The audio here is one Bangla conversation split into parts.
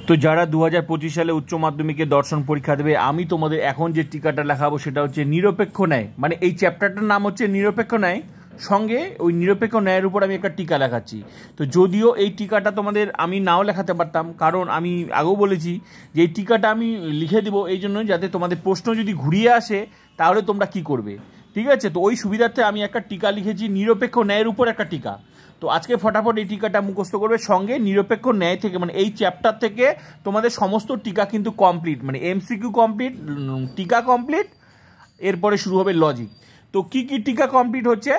তো যারা 2025 সালে উচ্চ মাধ্যমিকে দর্শন পরীক্ষা দেবে, আমি তোমাদের এখন যে টিকাটা লেখাবো সেটা হচ্ছে নিরপেক্ষ ন্যায়। মানে এই চ্যাপ্টারটার নাম হচ্ছে নিরপেক্ষ ন্যায়, সঙ্গে ওই নিরপেক্ষ ন্যায়ের উপর আমি একটা টিকা লেখাচ্ছি। তো যদিও এই টিকাটা তোমাদের আমি নাও লেখাতে পারতাম, কারণ আমি আগেও বলেছি যে এই টিকাটা আমি লিখে দেবো এই জন্য যাতে তোমাদের প্রশ্ন যদি ঘুরিয়ে আসে তাহলে তোমরা কি করবে, ঠিক আছে। তো ওই সুবিধার্থে আমি একটা টিকা লিখেছি, নিরপেক্ষ ন্যায়ের উপর একটা টিকা। তো আজকে ফটাফট এই টিকাটা মুখস্থ করবে, সঙ্গে নিরপেক্ষ ন্যায় থেকে মানে এই চ্যাপ্টার থেকে তোমাদের সমস্ত টিকা কিন্তু কমপ্লিট, মানে এমসিকিউ কমপ্লিট, টিকা কমপ্লিট, এরপরে শুরু হবে লজিক। তো কি কি টিকা কমপ্লিট হচ্ছে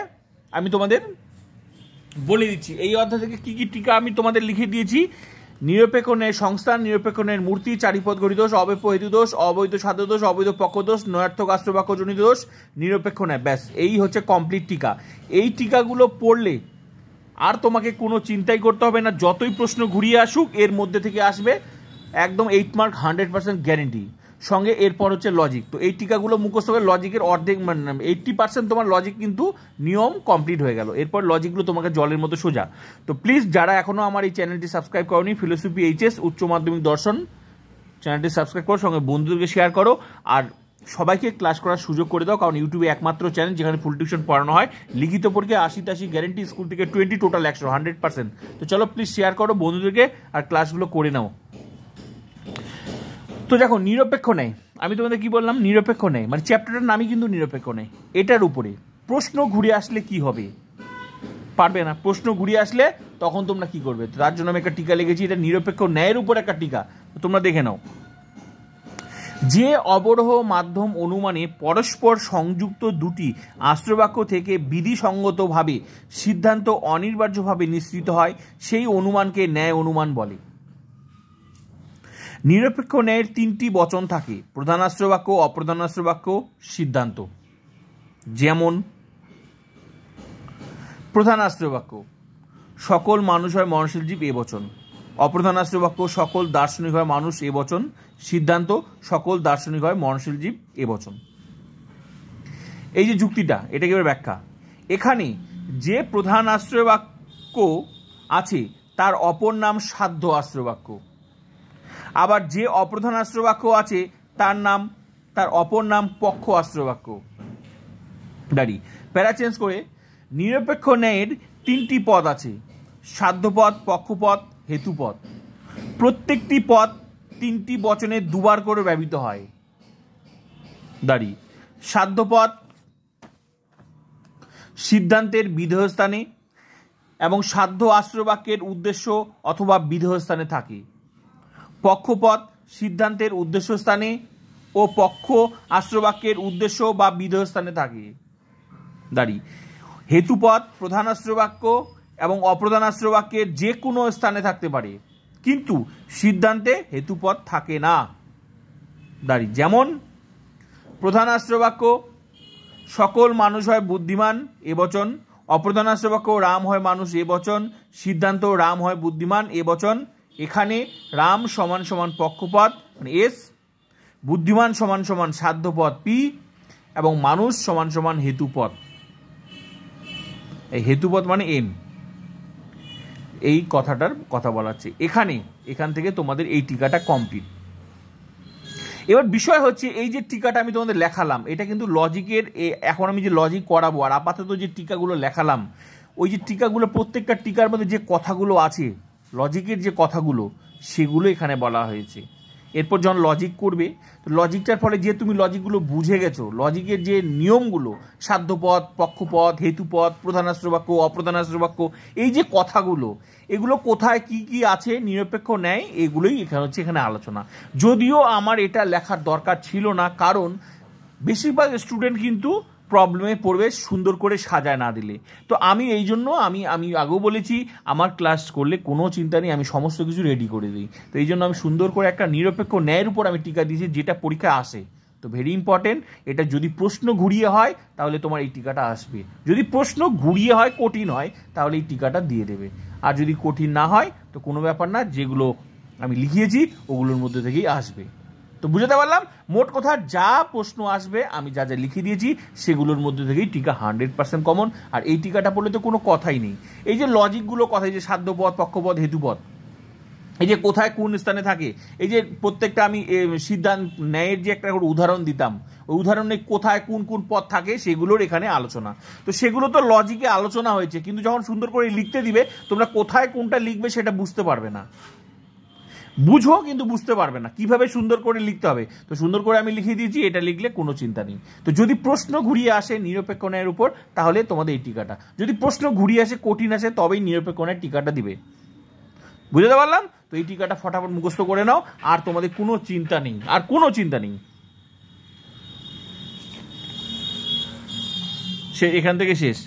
আমি তোমাদের বলে দিচ্ছি। এই অধ্যায় থেকে কি কি টিকা আমি তোমাদের লিখে দিয়েছি। নিরপেক্ষ ন্যায় সংস্থান, নিরপেক্ষ ন্যায়ের মূর্তি, চারিপদ গড়ি দোষ, অব্যপ্য হেতু দোষ, অবৈধ সাধ্য দোষ, অবৈধ পক্ষ দোষ, নয়ার্থক আশ্রবাক্যজনিত দোষ, নিরপেক্ষ ন্যায়। ব্যাস এই হচ্ছে কমপ্লিট টিকা। এই টিকাগুলো পড়লে আর তোমাকে কোনো চিন্তাই করতে হবে না, যতই প্রশ্ন ঘুরিয়ে আসুক এর মধ্যে থেকে আসবে একদম 8 মার্ক 100% গ্যারেন্টি। সঙ্গে এরপর হচ্ছে লজিক। তো এই টিকাগুলো মুখস্থ করে লজিকের অর্ধেক মানে 80% তোমার লজিক কিন্তু নিয়ম কমপ্লিট হয়ে গেল। এরপর লজিকগুলো তোমাকে জলের মতো সোজা। তো প্লিজ যারা এখনও আমার এই চ্যানেলটি সাবস্ক্রাইব করোনি, ফিলোসফি এইচএস উচ্চ মাধ্যমিক দর্শন চ্যানেলটি সাবস্ক্রাইব করো, সঙ্গে বন্ধুদেরকে শেয়ার করো, আর সবাইকে ক্লাস করার সুযোগ করে দাও, কারণ ইউটিউবে একমাত্র চ্যানেল যেখানে ফুল টিউশন পড়ানো হয়। লিখিত পরীক্ষায় 80-80 গ্যারেন্টি, স্কুল থেকে 20, টোটাল 100%। তো চলো প্লিজ শেয়ার করো বন্ধুদেরকে আর ক্লাসগুলো করে নাও। তো দেখো নিরপেক্ষ ন্যায়, আমি তোমাদের কি বললাম, নিরপেক্ষ ন্যায় মানে চ্যাপ্টারটার নামই কিন্তু নিরপেক্ষ ন্যায়। এটার উপরে প্রশ্ন ঘুরে আসলে কি হবে, পারবে না। প্রশ্ন ঘুরিয়ে আসলে তখন তোমরা কি করবে, তার জন্য আমি একটা টিকা লিখেছি, এটা নিরপেক্ষ ন্যায়ের উপর একটা টিকা। তোমরা দেখে নাও। যে অবরোহ মাধ্যম অনুমানে পরস্পর সংযুক্ত দুটি আশ্রবাক্য থেকে বিধিসঙ্গতভাবে সিদ্ধান্ত অনিবার্যভাবে নিঃসৃত হয় সেই অনুমানকে ন্যায় অনুমান বলে। নিরপেক্ষ ন্যায়ের 3টি বচন থাকে, প্রধানাশ্রবাক্য, অপ্রধানাশ্রবাক্য, সিদ্ধান্ত। যেমন প্রধানাশ্রবাক্য সকল মানুষ হয় মননশীল জীব, এ বচন। অপ্রধানাশ্রবাক্য সকল দার্শনিক হয় মানুষ, এ বচন। সিদ্ধান্ত সকল দার্শনিক হয় মননশীল জীব, এ বচন। এই যে যুক্তিটা, এটাকে এবার ব্যাখ্যা। এখানে যে প্রধান আশ্রয়বাক্য আছে তার অপর নাম সাধ্য আশ্রয়বাক্য, আবার যে অপ্রধান আশ্রয়বাক্য আছে তার অপর নাম পক্ষ আশ্রয়বাক্য। দাঁড়ি প্যারা চেঞ্জ করে, নিরপেক্ষ ন্যায়ের 3টি পদ আছে, সাধ্যপদ, পক্ষপদ, হেতুপদ। প্রত্যেকটি পদ 3টি বচনে 2বার করে ব্যবহৃত হয়। দাঁড়ি সাধ্যপদ সিদ্ধান্তের বিধেয় স্থানে এবং সাধ্য আশ্রয়বাক্যের উদ্দেশ্য অথবা বিধেয় স্থানে থাকে। পক্ষপদ সিদ্ধান্তের উদ্দেশ্য স্থানে ও পক্ষ আশ্রয়বাক্যের উদ্দেশ্য বা বিধেয় স্থানে থাকে। দাঁড়ি হেতুপদ প্রধান আশ্রয়বাক্য এবং অপ্রধান আশ্রয়বাক্যের যে কোনো স্থানে থাকতে পারে, কিন্তু সিদ্ধান্তে হেতুপদ থাকে না। দাঁড়ি যেমন প্রধান আশ্রয়বাক্য সকল মানুষ হয় বুদ্ধিমান, এ বচন। অপ্রধান আশ্রয়বাক্য রাম হয় মানুষ, এ বচন। সিদ্ধান্ত রাম হয় বুদ্ধিমান, এ বচন। এখানে রাম সমান সমান পক্ষপদ মানে এস, বুদ্ধিমান সমান সমান সাধ্যপদ পি, এবং মানুষ সমান সমান হেতুপদ, এই হেতুপদ মানে এম। এই কথাটার কথা বলাচ্ছে এখান থেকে তোমাদের এই টিকাটা কমপ্লিট। এবার বিষয় হচ্ছে এই যে টিকাটা আমি তোমাদের লেখালাম, এটা কিন্তু লজিকের, এখন আমি যে লজিক করাবো আর আপাতত যে টিকাগুলো লেখালাম, ওই যে টিকাগুলো প্রত্যেকটা টিকার মধ্যে যে কথাগুলো আছে লজিকের যে কথাগুলো সেগুলো এখানে বলা হয়েছে। এরপর যখন লজিক করবে, তো লজিকটার ফলে যে তুমি লজিকগুলো বুঝে গেছো, লজিকের যে নিয়মগুলো সাধ্যপদ, পক্ষপদ, হেতুপদ, প্রধানাশ্রবাক্য, অপ্রধানাশ্রবাক্য, এই যে কথাগুলো এগুলো কোথায় কি কি আছে নিরপেক্ষ ন্যায়, এগুলোই এখানে আলোচনা। যদিও আমার এটা লেখার দরকার ছিল না, কারণ বেশিরভাগ স্টুডেন্ট কিন্তু প্রবলেমে পড়বে সুন্দর করে সাজায় না দিলে। তো আমি এই জন্য আমি আগেও বলেছি আমার ক্লাস করলে কোনো চিন্তা নেই, আমি সমস্ত কিছু রেডি করে দিই। তো এই জন্য আমি সুন্দর করে একটা নিরপেক্ষ ন্যায়ের উপর আমি টিকা দিয়েছি, যেটা পরীক্ষায় আসে। তো ভেরি ইম্পর্টেন্ট, এটা যদি প্রশ্ন ঘুরিয়ে হয় তাহলে তোমার এই টিকাটা আসবে। যদি প্রশ্ন ঘুরিয়ে হয়, কঠিন হয়, তাহলে এই টিকাটা দিয়ে দেবে। আর যদি কঠিন না হয় তো কোনো ব্যাপার না, যেগুলো আমি লিখিয়েছি ওগুলোর মধ্যে থেকেই আসবে। তো বুঝতে পারলাম মোট কথা, যা প্রশ্ন আসবে আমি যা যা লিখে দিয়েছি সেগুলোর মধ্যে থেকেই টিকা 100% কমন। আর এই টিকাটা পড়লে তো কোনো কথাই নেই। এই যে লজিকগুলো কথা, যে সাধ্যপদ, পক্ষপদ, হেতুপদ, এই যে কোথায় কোন স্থানে থাকে, এই যে প্রত্যেকটা আমি সিদ্ধান্ত ন্যায়ের যে একটা উদাহরণ দিতাম, ওই উদাহরণে কোথায় কোন কোন পদ থাকে সেগুলোর এখানে আলোচনা। তো সেগুলো তো লজিকে আলোচনা হয়েছে, কিন্তু যখন সুন্দর করে লিখতে দিবে তোমরা কোথায় কোনটা লিখবে সেটা বুঝতে পারবে না। বুঝো কিন্তু বুঝতে পারবে না কিভাবে সুন্দর করে লিখতে হবে। তো সুন্দর করে আমি লিখে দিয়েছি, এটা লিখলে কোনো চিন্তা নেই। তো যদি প্রশ্ন ঘুরিয়ে আসে নিরপেক্ষ ন্যায়ের উপর, তাহলে তোমাদের এই টিকাটা, যদি প্রশ্ন ঘুরিয়ে আসে কঠিন আসে, তবেই নিরপেক্ষ ন্যায়ের টিকাটা দিবে। বুঝতে পারলাম? তো এই টিকাটা ফটাফট মুখস্থ করে নাও, আর তোমাদের কোনো চিন্তা নেই, আর কোনো চিন্তা নেই। সে এখান থেকে শেষ।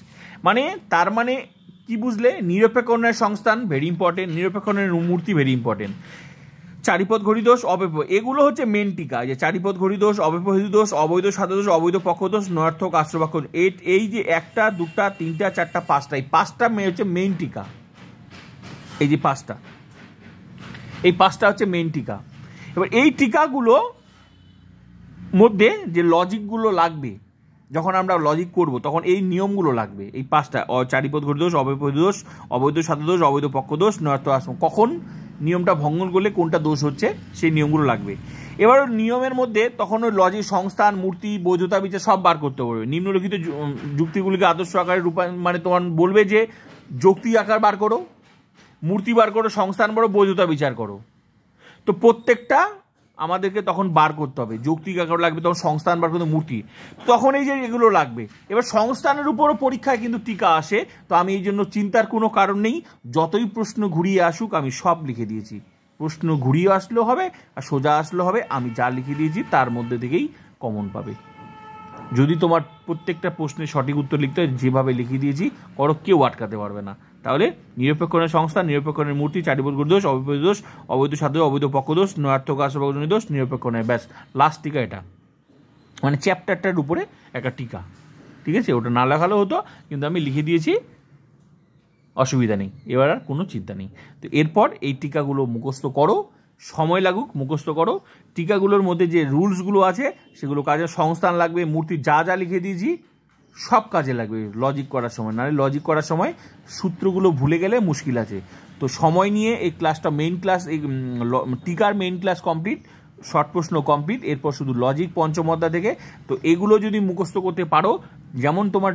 মানে তার মানে কি বুঝলে, নিরপেক্ষ ন্যায়ের সংস্থান ভেরি ইম্পর্টেন্ট, নিরপেক্ষ ন্যায়ের মূর্তি ভেরি ইম্পর্টেন্ট, চারিপদ ঘড়িদোষ, অব্যয়, এগুলো হচ্ছে মেন টিকা। যে চারিপদ ঘড়িদোষ, অব্যয় দোষ, অবৈধ সাধাদোষ, অবৈধ পক্ষদোষ, নয়ার্থক আশ্রবাক্য, এই যে একটা দুটা তিনটা চারটা পাঁচটা, এই পাঁচটা হচ্ছে মেইন টিকা। এই যে পাঁচটা, এই পাঁচটা হচ্ছে মেইন টিকা। এবার এই টিকাগুলো মধ্যে যে লজিকগুলো লাগবে, যখন আমরা লজিক করব তখন এই নিয়মগুলো লাগবে, এই পাঁচটা, চারিপদ ঘড়িদোষ, অব্যয় দোষ, অবৈধ সাধাদোষ, অবৈধ পক্ষদোষ, নয়ার্থ আশ্রম, কখন নিয়মটা ভঙ্গন করলে কোনটা দোষ হচ্ছে সেই নিয়মগুলো লাগবে। এবার নিয়মের মধ্যে তখন ওই লজিক, সংস্থান, মূর্তি, বৈধতা বিচার সব বার করতে পারবে। নিম্নলিখিত যুক্তিগুলিকে আদর্শ আকারে রূপায়ণ, মানে তোমার বলবে যে যৌক্তিক আকার বার করো, মূর্তি বার করো, সংস্থান বড়, বৈধতা বিচার করো। তো প্রত্যেকটা আমাদেরকে তখন বার করতে হবে, যৌক্তিক আকার লাগবে, তখন সংস্থান বার করতে, মূর্তি, তখন এই যে এগুলো লাগবে। এবার সংস্থানের উপরও পরীক্ষায় কিন্তু টিকা আসে, তো আমি এই জন্য চিন্তার কোনো কারণ নেই। যতই প্রশ্ন ঘুরিয়ে আসুক আমি সব লিখে দিয়েছি, প্রশ্ন ঘুরিয়ে আসলেও হবে আর সোজা আসলেও হবে, আমি যা লিখে দিয়েছি তার মধ্যে থেকেই কমন পাবে। যদি তোমার প্রত্যেকটা প্রশ্নের সঠিক উত্তর লিখতে হয়, যেভাবে লিখে দিয়েছি করো, কেউ আটকাতে পারবে না। তাহলে নিরপেক্ষ ন্যায়ের সংস্থা, নিরপেক্ষ ন্যায়ের মূর্তি, চারিপদ ঘড়িদোষ, অব্যয় দোষ, অবৈধ সাধাদোষ, অবৈধ পক্ষদোষ, নয়ার্থক আশ্রবাক্য দোষ, নিরপেক্ষ ন্যায়, ব্যাস লাস্ট টিকা এটা। মানে চ্যাপ্টারটার উপরে একটা টিকা, ঠিক আছে? ওটা না লেখালেও হতো, কিন্তু আমি লিখে দিয়েছি, অসুবিধা নেই, এবার আর কোনো চিন্তা নেই। তো এরপর এই টিকাগুলো মুখস্থ করো, সময় লাগুক মুখস্থ করো। টিকাগুলোর মধ্যে যে রুলসগুলো আছে সেগুলো কাজে, সংস্থান লাগবে, মূর্তি, যা যা লিখে দিয়েছি সব কাজে লাগবে লজিক করার সময়। নাহলে লজিক করার সময় সূত্রগুলো ভুলে গেলে মুশকিল আছে। তো সময় নিয়ে এই ক্লাসটা, মেইন ক্লাস, এই টিকার মেইন ক্লাস কমপ্লিট, শর্ট প্রশ্ন কমপ্লিট, এরপর শুধু লজিক পঞ্চম অধ্যায় থেকে। তো এগুলো যদি মুখস্থ করতে পারো, যেমন তোমার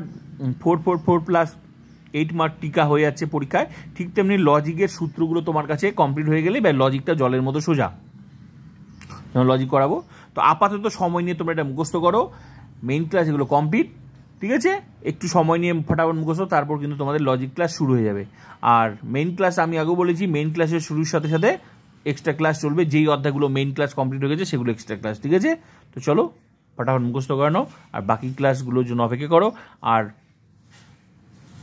4+8 মার্ক টিকা হয়ে যাচ্ছে পরীক্ষায়, ঠিক তেমনি লজিকের সূত্রগুলো তোমার কাছে কমপ্লিট হয়ে গেলে, বা লজিকটা জলের মতো সোজা, যেমন লজিক করাবো। তো আপাতত সময় নিয়ে তোমরা এটা মুখস্থ করো, মেইন ক্লাস এগুলো কমপ্লিট, ঠিক আছে? একটু সময় নিয়ে ফটাফট মুখস্থ, তারপর কিন্তু তোমাদের লজিক ক্লাস শুরু হয়ে যাবে। আর মেইন ক্লাস আমি আগেও বলেছি, মেইন ক্লাসের শুরুর সাথে সাথে এক্সট্রা ক্লাস চলবে, যেই অধ্যায়গুলো মেইন ক্লাস কমপ্লিট হয়ে গেছে সেগুলো এক্সট্রা ক্লাস, ঠিক আছে? তো চলো ফটাফট মুখস্থ করানো, আর বাকি ক্লাসগুলোর জন্য অপেক্ষা করো, আর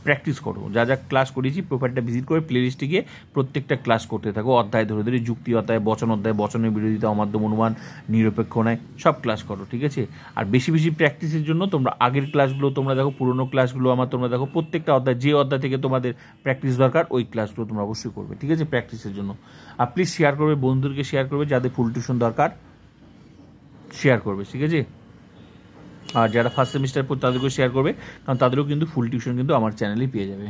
প্র্যাকটিস করো। যা যা ক্লাস করেছি প্রোফাইলটা ভিজিট করে প্লেলিস্টে গিয়ে প্রত্যেকটা ক্লাস করতে থাকো, অধ্যায় ধরে ধরে, যুক্তি অধ্যায়, বচনের বিরোধিতা, অমাধ্যম অনুমান, নিরপেক্ষ ন্যায়, সব ক্লাস করো, ঠিক আছে? আর বেশি বেশি প্র্যাকটিসের জন্য তোমরা আগের ক্লাসগুলো তোমরা দেখো, পুরোনো ক্লাসগুলো তোমরা দেখো, প্রত্যেকটা অধ্যায়, যে অধ্যায় থেকে তোমাদের প্র্যাকটিস দরকার ওই ক্লাসগুলো তোমরা অবশ্যই করবে, ঠিক আছে? প্র্যাকটিসের জন্য। আর প্লিজ শেয়ার করবে, বন্ধুদেরকে শেয়ার করবে, যাদের ফুল টিউশন দরকার শেয়ার করবে, ঠিক আছে? আর যারা ফার্স্ট সেমিস্টার পর তাদেরকেও শেয়ার করবে, কারণ তাদেরও কিন্তু ফুল টিউশন কিন্তু আমার চ্যানেলেই পেয়ে যাবে।